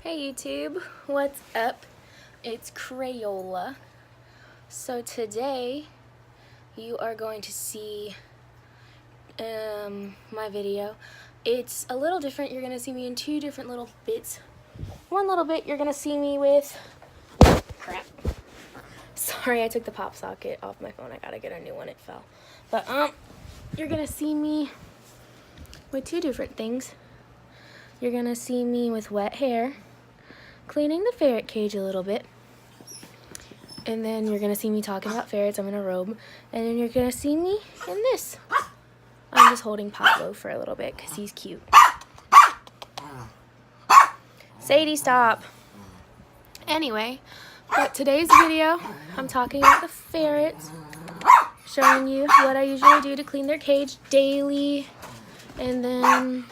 Hey YouTube, what's up? It's Crayola. So today you are going to see my video. It's a little different. You're going to see me in two different little bits. One little bit you're going to see me with... Crap. Sorry, I took the pop socket off my phone. I gotta get a new one. It fell. But you're going to see me with two different things. You're going to see me with wet hair, cleaning the ferret cage a little bit, and then you're gonna see me talking about ferrets. I'm in a robe, and then you're gonna see me in this. I'm just holding Pablo for a little bit because he's cute. Sadie, stop. Anyway, but today's video, I'm talking about the ferrets, showing you what I usually do to clean their cage daily, and then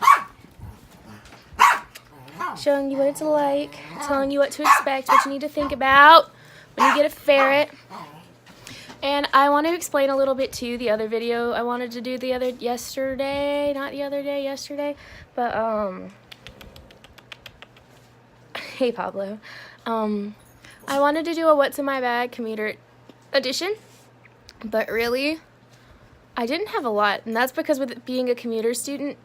showing you what it's like, telling you what to expect, what you need to think about when you get a ferret. And I want to explain a little bit too. The other video I wanted to do yesterday, but hey Pablo, I wanted to do a what's in my bag commuter edition, but really I didn't have a lot, and that's because with being a commuter student,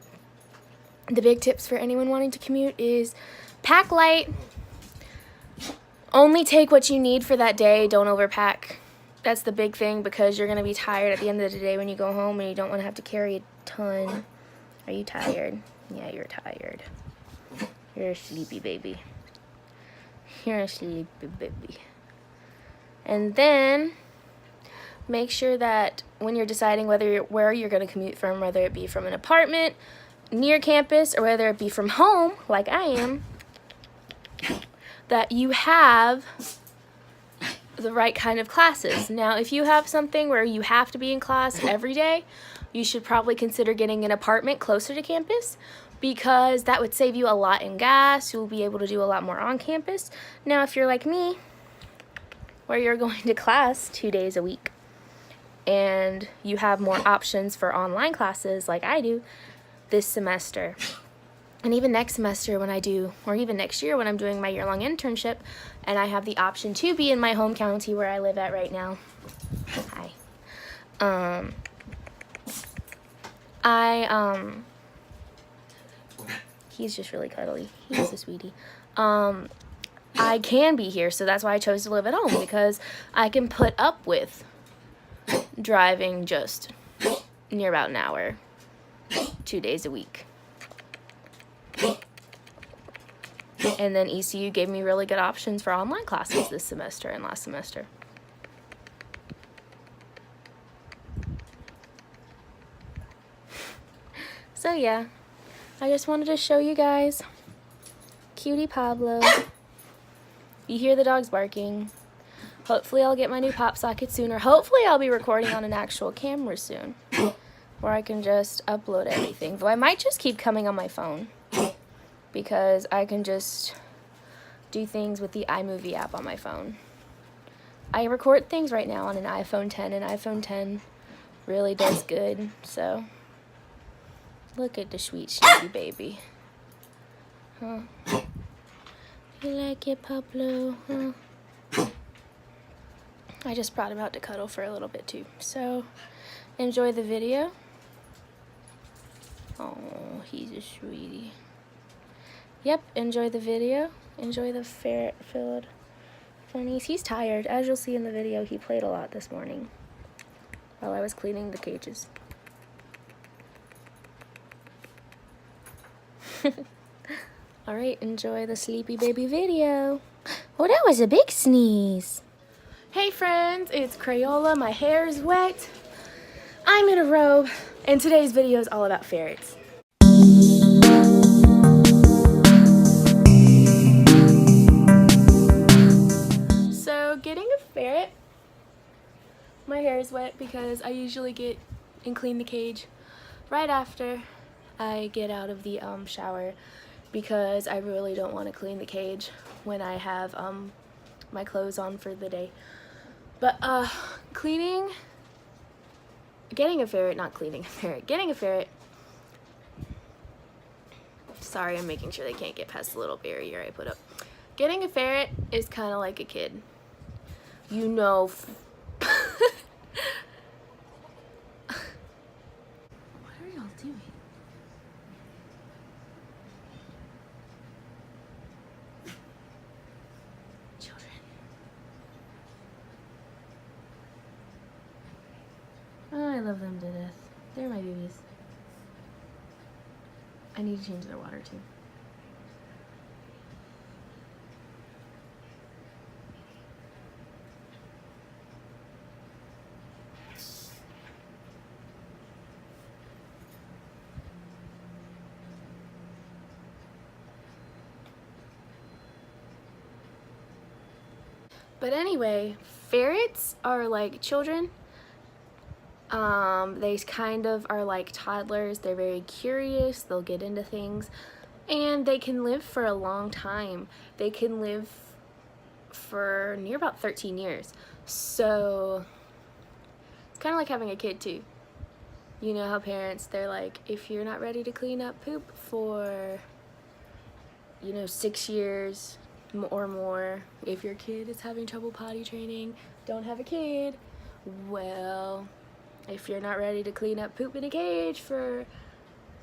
the big tips for anyone wanting to commute is pack light, only take what you need for that day, don't overpack. That's the big thing, because you're going to be tired at the end of the day when you go home and you don't want to have to carry a ton. Are you tired? Yeah, you're tired. You're a sleepy baby. You're a sleepy baby. And then make sure that when you're deciding where you're going to commute from, whether it be from an apartment, near campus, or whether it be from home, like I am, that you have the right kind of classes. Now, if you have something where you have to be in class every day, you should probably consider getting an apartment closer to campus, because that would save you a lot in gas. You'll be able to do a lot more on campus. Now, if you're like me, where you're going to class 2 days a week, and you have more options for online classes like I do, this semester, and even next semester when I do, or even next year when I'm doing my year-long internship, and I have the option to be in my home county where I live at right now. Hi. He's just really cuddly. He's a sweetie. I can be here, so that's why I chose to live at home, because I can put up with driving just near about an hour 2 days a week. And then ECU gave me really good options for online classes this semester and last semester. So yeah, I just wanted to show you guys cutie Pablo. You hear the dogs barking. Hopefully I'll get my new pop socket soon, or hopefully I'll be recording on an actual camera soon, where I can just upload everything. Though I might just keep coming on my phone, because I can just do things with the iMovie app on my phone. I record things right now on an iPhone 10, and iPhone 10 really does good. So look at the sweet sleepy baby. Huh? You like it, Pablo? Huh? I just brought him out to cuddle for a little bit too. So enjoy the video. Oh, he's a sweetie. Yep, enjoy the video. Enjoy the ferret-filled funnies. He's tired. As you'll see in the video, he played a lot this morning while I was cleaning the cages. Alright, enjoy the sleepy baby video. Oh, that was a big sneeze. Hey friends, it's Crayola. My hair is wet. I'm in a robe, and today's video is all about ferrets. So, getting a ferret, my hair is wet because I usually get and clean the cage right after I get out of the shower, because I really don't want to clean the cage when I have my clothes on for the day. But getting a ferret Sorry, I'm making sure they can't get past the little barrier I put up. Getting a ferret is kind of like a kid. You know. What are y'all doing? Children. Oh, I love them to death. They're my babies. I need to change their water too. But anyway, ferrets are like children. They kind of are like toddlers. They're very curious. They'll get into things. And they can live for a long time. They can live for near about 13 years. So it's kind of like having a kid too. You know how parents, they're like, if you're not ready to clean up poop for, 6 years or more, if your kid is having trouble potty training, don't have a kid. Well, if you're not ready to clean up poop in a cage for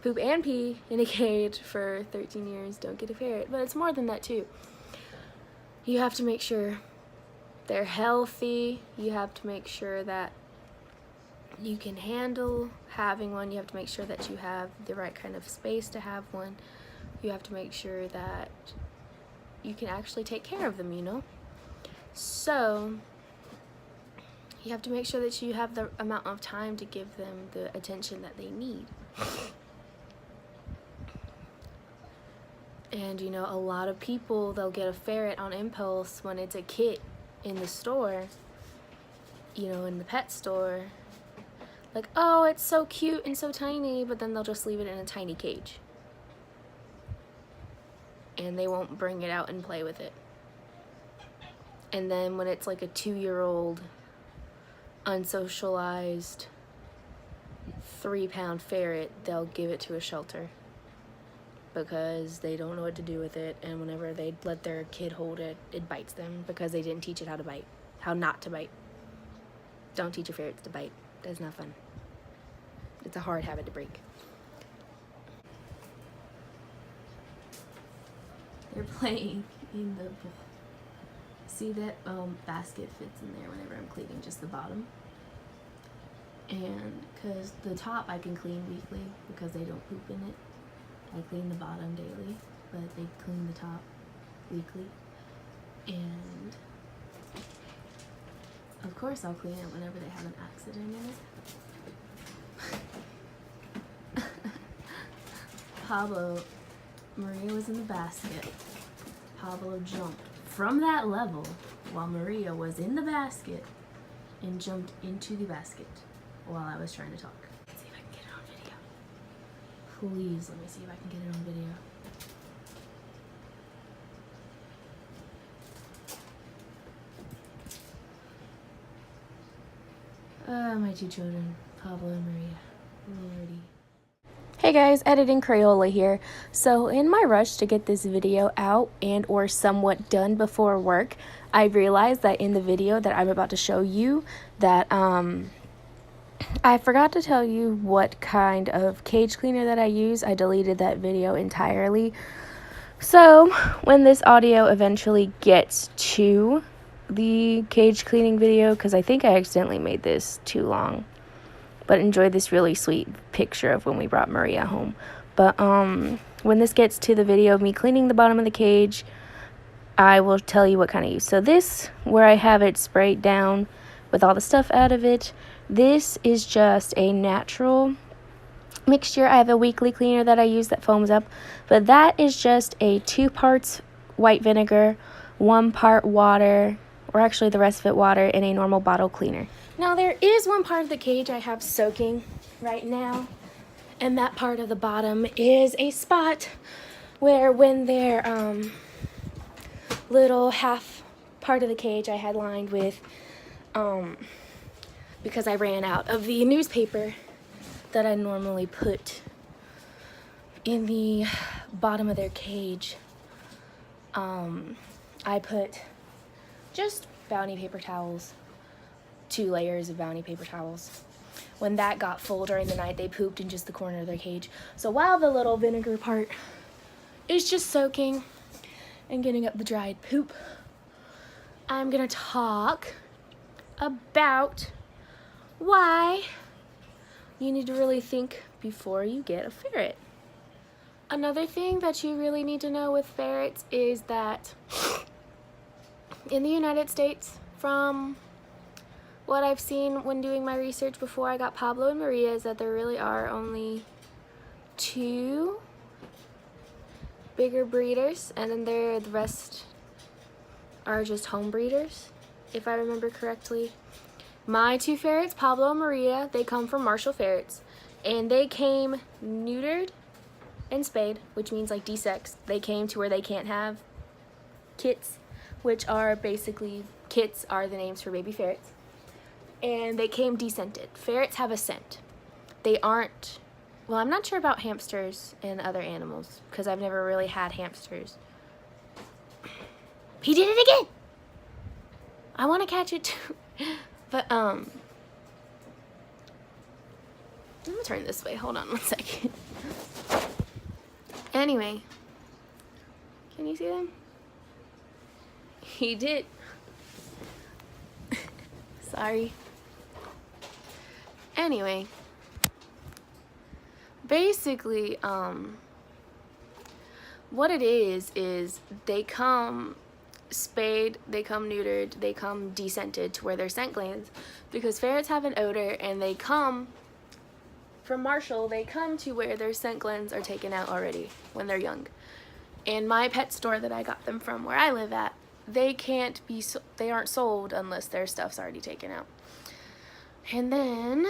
poop and pee in a cage for 13 years, don't get a ferret. But it's more than that too. You have to make sure they're healthy. You have to make sure that you can handle having one. You have to make sure that you have the right kind of space to have one. You have to make sure that you can actually take care of them, So you have to make sure that you have the amount of time to give them the attention that they need. And a lot of people, they'll get a ferret on impulse when it's a kit in the store, in the pet store. Like, oh, it's so cute and so tiny, but then they'll just leave it in a tiny cage. And they won't bring it out and play with it. And then when it's like a 2-year-old, unsocialized, 3-pound ferret, they'll give it to a shelter because they don't know what to do with it, and whenever they let their kid hold it, it bites them because they didn't teach it how not to bite. Don't teach your ferrets to bite. That's not fun. It's a hard habit to break. They're playing in the bowl. See that basket fits in there whenever I'm cleaning just the bottom. And because the top I can clean weekly because they don't poop in it. I clean the bottom daily, but they clean the top weekly. And of course I'll clean it whenever they have an accident in it. Maria was in the basket. Pablo jumped from that level while Maria was in the basket and jumped into the basket while I was trying to talk. Let's see if I can get it on video. Please let me see if I can get it on video. My two children, Pablo and Maria. Lordy. Hey guys, Editing Crayola here. So in my rush to get this video out and or somewhat done before work, I realized that in the video that I'm about to show you that I forgot to tell you what kind of cage cleaner that I use. I deleted that video entirely. So when this audio eventually gets to the cage cleaning video, because I think I accidentally made this too long, but enjoy this really sweet picture of when we brought Maria home. But when this gets to the video of me cleaning the bottom of the cage, I will tell you what kind I use. So this, where I have it sprayed down with all the stuff out of it, this is just a natural mixture. I have a weekly cleaner that I use that foams up, but that is just a 2 parts white vinegar, 1 part water, or actually the rest of it water, in a normal bottle cleaner. Now there is one part of the cage I have soaking right now, and that part of the bottom is a spot where when their little half part of the cage I had lined with, because I ran out of the newspaper that I normally put in the bottom of their cage, I put just Bounty paper towels, 2 layers of Bounty paper towels. When that got full during the night, they pooped in just the corner of their cage. So while the little vinegar part is just soaking and getting up the dried poop, I'm gonna talk about why you need to really think before you get a ferret. Another thing that you really need to know with ferrets is that in the United States, from what I've seen when doing my research before I got Pablo and Maria, is that there really are only 2 bigger breeders, and then the rest are just home breeders, if I remember correctly. My 2 ferrets, Pablo and Maria, they come from Marshall Ferrets, and they came neutered and spayed, which means like desexed. They came to where they can't have kits, which are basically, kits are the names for baby ferrets. And they came descented. Ferrets have a scent. They aren't, well, I'm not sure about hamsters and other animals because I've never really had hamsters. He did it again! I want to catch it too. But, I'm gonna turn this way. Hold on one second. Anyway, can you see them? He did. Sorry. Anyway, basically, what it is they come spayed, they come neutered, they come descented to where they're scent glands, because ferrets have an odor, and they come from Marshall, they come to where their scent glands are taken out already when they're young. In my pet store that I got them from, where I live at, they aren't sold unless their stuff's already taken out. And then,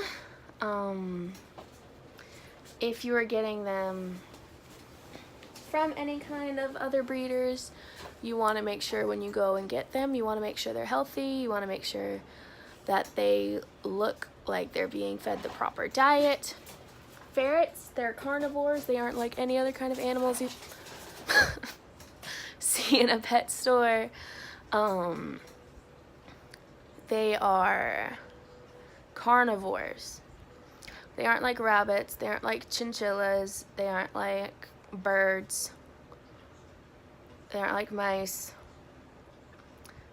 if you are getting them from any kind of other breeders, you want to make sure when you go and get them, you want to make sure they're healthy, you want to make sure that they look like they're being fed the proper diet. Ferrets, they're carnivores. They aren't like any other kind of animals you see in a pet store. They are carnivores. They aren't like rabbits. They aren't like chinchillas. They aren't like birds. They aren't like mice.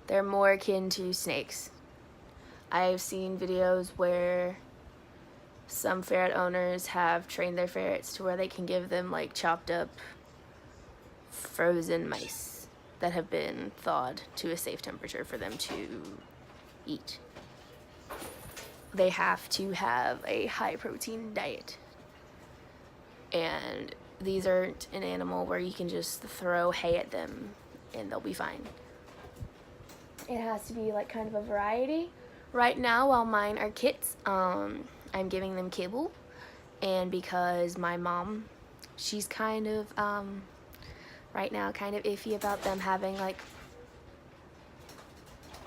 They're more akin to snakes. I've seen videos where some ferret owners have trained their ferrets to where they can give them like chopped up frozen mice that have been thawed to a safe temperature for them to eat. They have to have a high protein diet. And these aren't an animal where you can just throw hay at them and they'll be fine. It has to be like kind of a variety. Right now, while mine are kits, I'm giving them kibble, and because my mom, she's kind of, right now, kind of iffy about them having, like,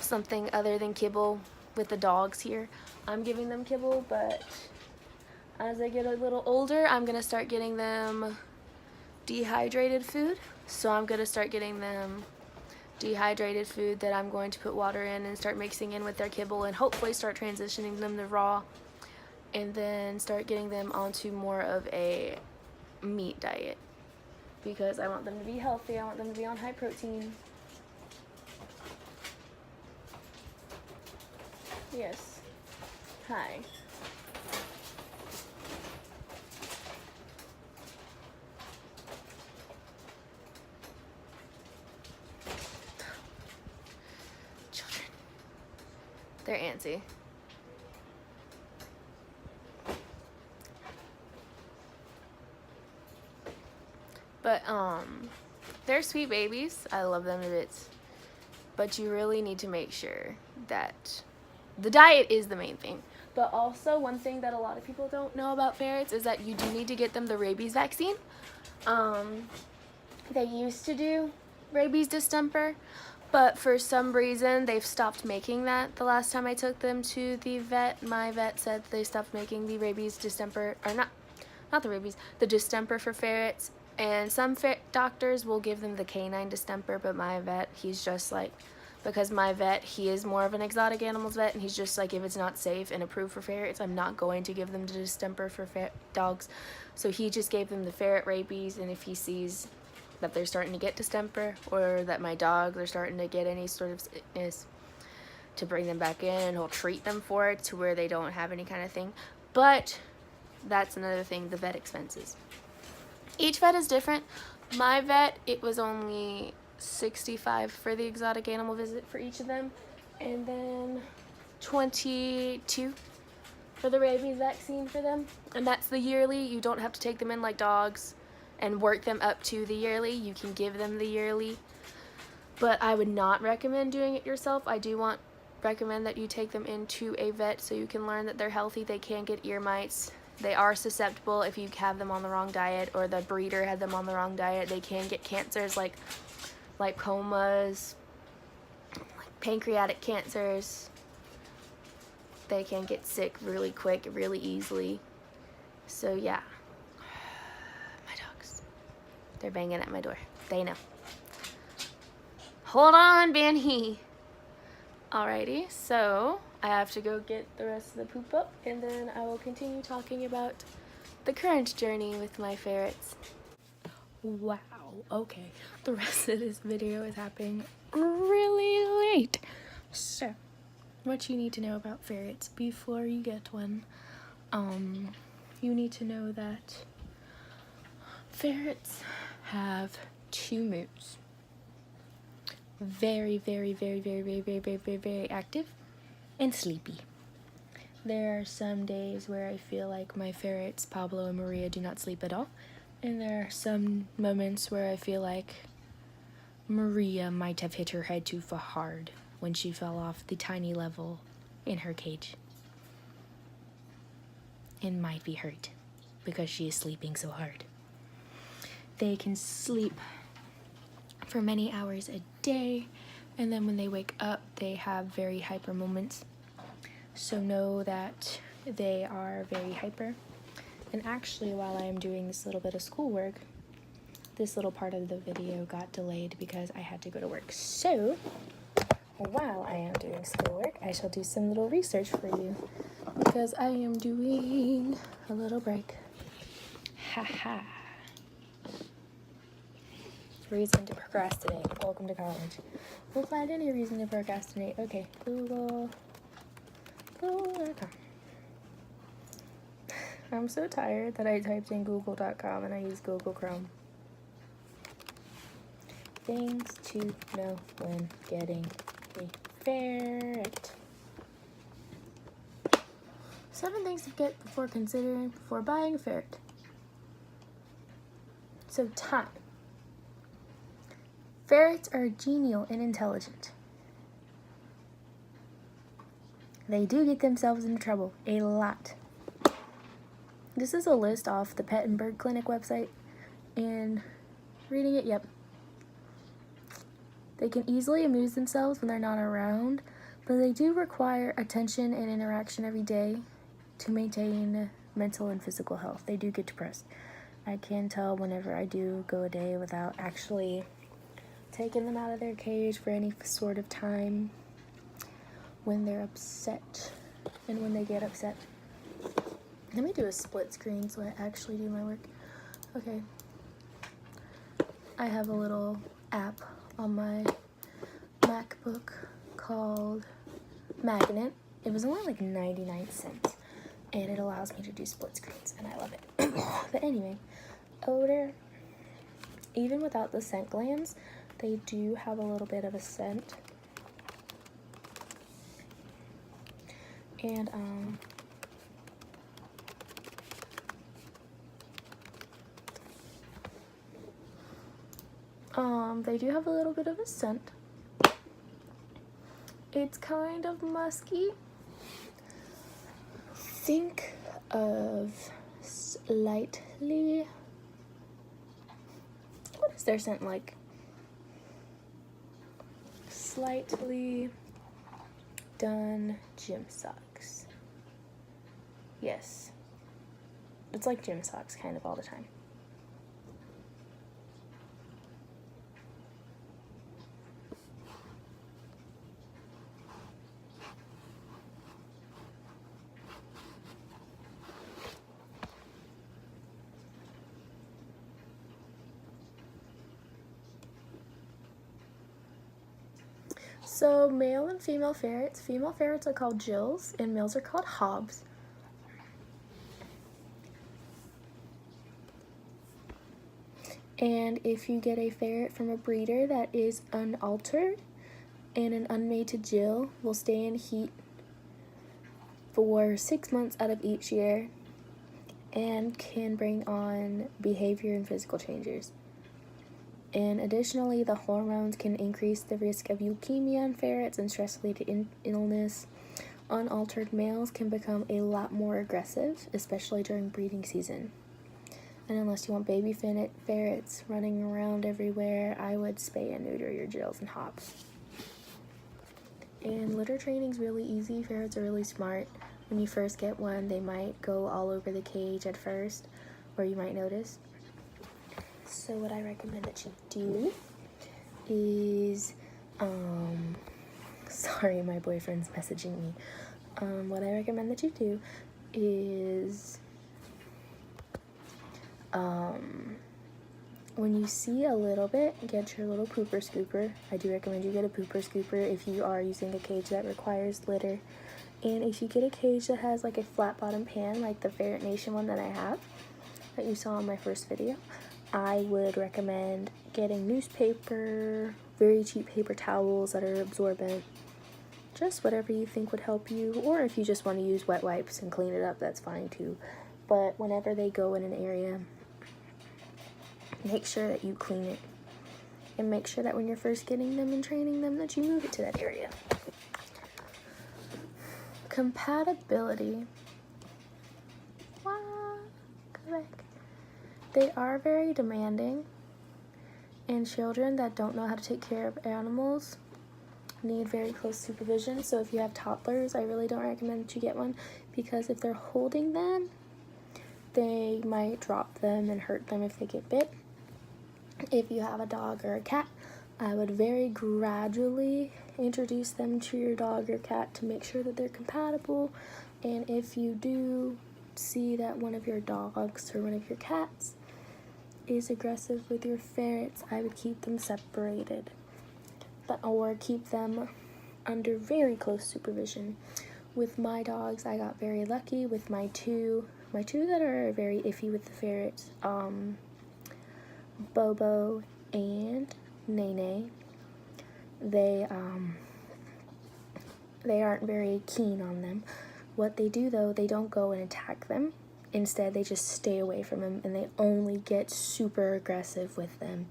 something other than kibble with the dogs here, I'm giving them kibble, but as they get a little older, I'm going to start getting them dehydrated food, so I'm going to start getting them dehydrated food that I'm going to put water in and start mixing in with their kibble, and hopefully start transitioning them to raw, and then start getting them onto more of a meat diet, because I want them to be healthy. I want them to be on high protein. Yes. Hi. Children. They're antsy. But, they're sweet babies. I love them to bits. But you really need to make sure that the diet is the main thing. But also, one thing that a lot of people don't know about ferrets is that you do need to get them the rabies vaccine. They used to do rabies distemper, but for some reason, they've stopped making that. The last time I took them to the vet, my vet said they stopped making the rabies distemper, or not the rabies, the distemper for ferrets. And some doctors will give them the canine distemper, but my vet, he's just like, because my vet, he is more of an exotic animals vet, and he's just like, if it's not safe and approved for ferrets, I'm not going to give them the distemper for dogs. So he just gave them the ferret rabies, and if he sees that they're starting to get distemper, or that my dogs are starting to get any sort of sickness, to bring them back in, and he'll treat them for it to where they don't have any kind of thing. But that's another thing, the vet expenses. Each vet is different. My vet, it was only $65 for the exotic animal visit for each of them, and then $22 for the rabies vaccine for them, and that's the yearly. You don't have to take them in like dogs and work them up to the yearly. You can give them the yearly, but I would not recommend doing it yourself. I do recommend that you take them into a vet so you can learn that they're healthy. They can get ear mites. They are susceptible if you have them on the wrong diet, or the breeder had them on the wrong diet. They can get cancers like lipomas, like pancreatic cancers. They can get sick really quick, really easily. So yeah, my dogs, they're banging at my door. They know. Hold on, Benny. Alrighty, so I have to go get the rest of the poop up, and then I will continue talking about the current journey with my ferrets. Wow, okay, the rest of this video is happening really late. So, what you need to know about ferrets before you get one, you need to know that ferrets have 2 moods. Very, very, very, very, very, very, very, very, very active and sleepy. There are some days where I feel like my ferrets, Pablo and Maria, do not sleep at all. And there are some moments where I feel like Maria might have hit her head too hard when she fell off the tiny level in her cage, and might be hurt because she is sleeping so hard. They can sleep for many hours a day, and then when they wake up, they have very hyper moments. So know that they are very hyper. And actually, while I am doing this little bit of schoolwork, this little part of the video got delayed because I had to go to work. So while I am doing schoolwork, I shall do some little research for you because I am doing a little break. Haha. Reason to procrastinate. Welcome to college. We'll find any reason to procrastinate. Okay, Google.com. I'm so tired that I typed in Google.com and I use Google Chrome. Things to know when getting a ferret. 7 things to get before buying a ferret. So, time. Ferrets are genial and intelligent. They do get themselves into trouble a lot. This is a list off the Pet and Bird Clinic website, and reading it, yep. They can easily amuse themselves when they're not around, but they do require attention and interaction every day to maintain mental and physical health. They do get depressed. I can tell whenever I do go a day without actually taking them out of their cage for any sort of time, when they're upset and when they get upset. Let me do a split screen so I actually do my work. Okay. I have a little app on my MacBook called Magnet. It was only like 99 cents, and it allows me to do split screens, and I love it. But anyway, odor, even without the scent glands, they do have a little bit of a scent. And they do have a little bit of a scent. It's kind of musky. Think of slightly, what is their scent like? Slightly done gym socks. Yes. it's like gym socks kind of all the time. So male and female ferrets are called Jills and males are called Hobbs. And if you get a ferret from a breeder that is unaltered and an unmated Jill, will stay in heat for 6 months out of each year and can bring on behavior and physical changes. And additionally, the hormones can increase the risk of leukemia in ferrets and stress-related illness. Unaltered males can become a lot more aggressive, especially during breeding season. And unless you want baby ferrets running around everywhere, I would spay and neuter your Jills and Hobbs. And litter training's really easy. Ferrets are really smart. When you first get one, they might go all over the cage at first, or you might notice. So what I recommend that you do is, sorry, my boyfriend's messaging me. What I recommend that you do is, when you see a little bit, get your little pooper scooper. I do recommend you get a pooper scooper if you are using a cage that requires litter. And if you get a cage that has like a flat bottom pan, like the Ferret Nation one that I have, that you saw in my first video, I would recommend getting newspaper, very cheap paper towels that are absorbent, just whatever you think would help you. Or if you just want to use wet wipes and clean it up, that's fine too. But whenever they go in an area, make sure that you clean it. And make sure that when you're first getting them and training them, that you move it to that area. Compatibility. Correct. They are very demanding, and children that don't know how to take care of animals need very close supervision. So if you have toddlers, I really don't recommend that you get one, because if they're holding them, they might drop them and hurt them if they get bit. If you have a dog or a cat, I would very gradually introduce them to your dog or cat to make sure that they're compatible. And if you do see that one of your dogs or one of your cats is aggressive with your ferrets, I would keep them separated, or keep them under very close supervision. With my dogs, I got very lucky with my two that are very iffy with the ferrets, Bobo and Nene. They aren't very keen on them. What they do though, they don't go and attack them. Instead, they just stay away from them, and they only get super aggressive with them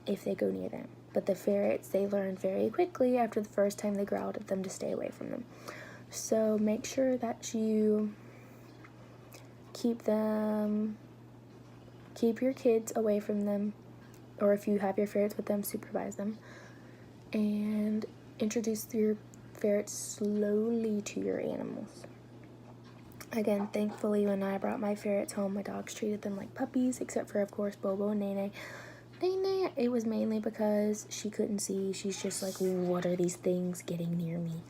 if they go near them. But the ferrets, they learn very quickly after the first time they growled at them to stay away from them. So make sure that you keep your kids away from them, or if you have your ferrets with them, supervise them, and introduce your ferrets slowly to your animals. Again, thankfully, when I brought my ferrets home, my dogs treated them like puppies, except for, of course, Bobo and Nene. Nene, it was mainly because she couldn't see. She's just like, what are these things getting near me?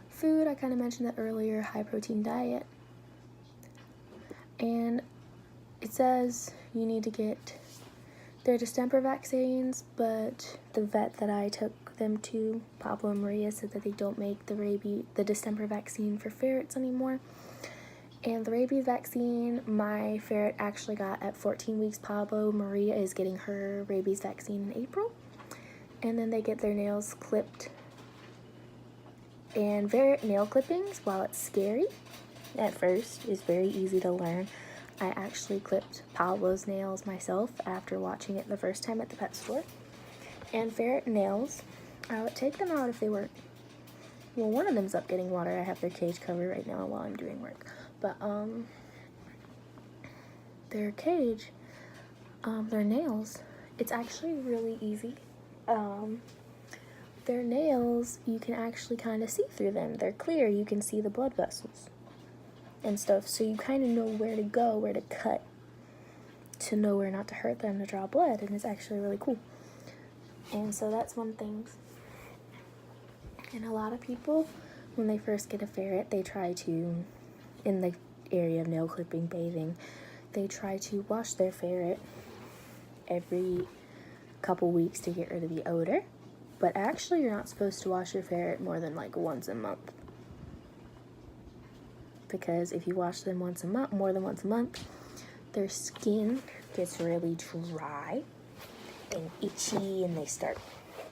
Food, I kind of mentioned that earlier, high protein diet. And it says you need to get their distemper vaccines, but the vet that I took them to, Pablo and Maria, said that they don't make the distemper vaccine for ferrets anymore. And the rabies vaccine, my ferret actually got at 14 weeks. Pablo, Maria is getting her rabies vaccine in April. And then they get their nails clipped. And ferret nail clippings, while it's scary at first, is very easy to learn. I actually clipped Pablo's nails myself after watching it the first time at the pet store. And ferret nails, I would take them out if they weren't, well, one of them's up getting water. I have their cage covered right now while I'm doing work. But their cage, their nails, it's actually really easy. Their nails, you can actually kind of see through them. They're clear, you can see the blood vessels. and stuff, so you kind of know where to go, where to cut, to know where not to hurt them, to draw blood, and it's actually really cool. And so that's one thing. And a lot of people, when they first get a ferret, they try to, in the area of nail clipping, bathing, they try to wash their ferret every couple weeks to get rid of the odor. But actually, you're not supposed to wash your ferret more than like once a month. Because if you wash them once a month, more than once a month, their skin gets really dry and itchy, and they start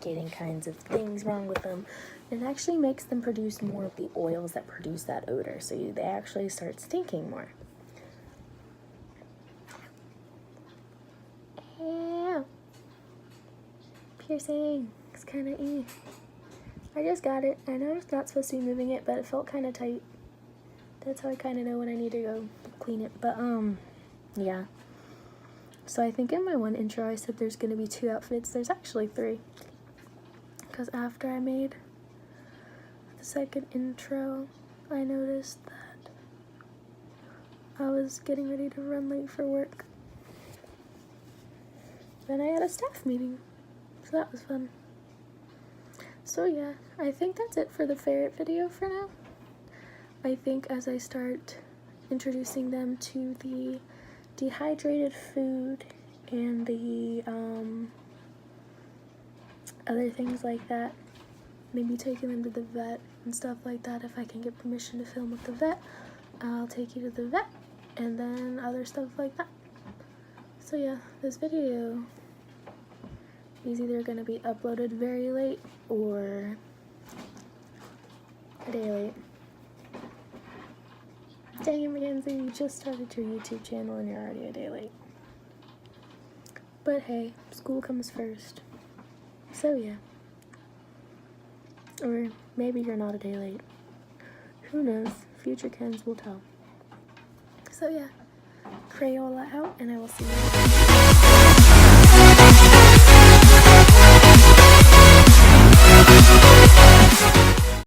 getting kinds of things wrong with them. It actually makes them produce more of the oils that produce that odor, so they actually start stinking more. Ew. Piercing. It's kind of I just got it. I know I'm not supposed to be moving it, but it felt kind of tight. That's how I kind of know when I need to go clean it. But yeah. So I think in my one intro I said there's going to be 2 outfits. There's actually 3. Because after I made the second intro, I noticed that I was getting ready to run late for work. Then I had a staff meeting, so that was fun. So yeah, I think that's it for the ferret video for now. I think as I start introducing them to the dehydrated food and the other things like that, maybe taking them to the vet and stuff like that, if I can get permission to film with the vet, I'll take you to the vet, and then other stuff like that. So yeah, this video is either going to be uploaded very late or a day late. Dang it, Mackenzie, you just started your YouTube channel and you're already a day late. But hey, school comes first. So yeah. Or maybe you're not a day late. Who knows? Future Kens will tell. So yeah, Crayola out, and I will see you later.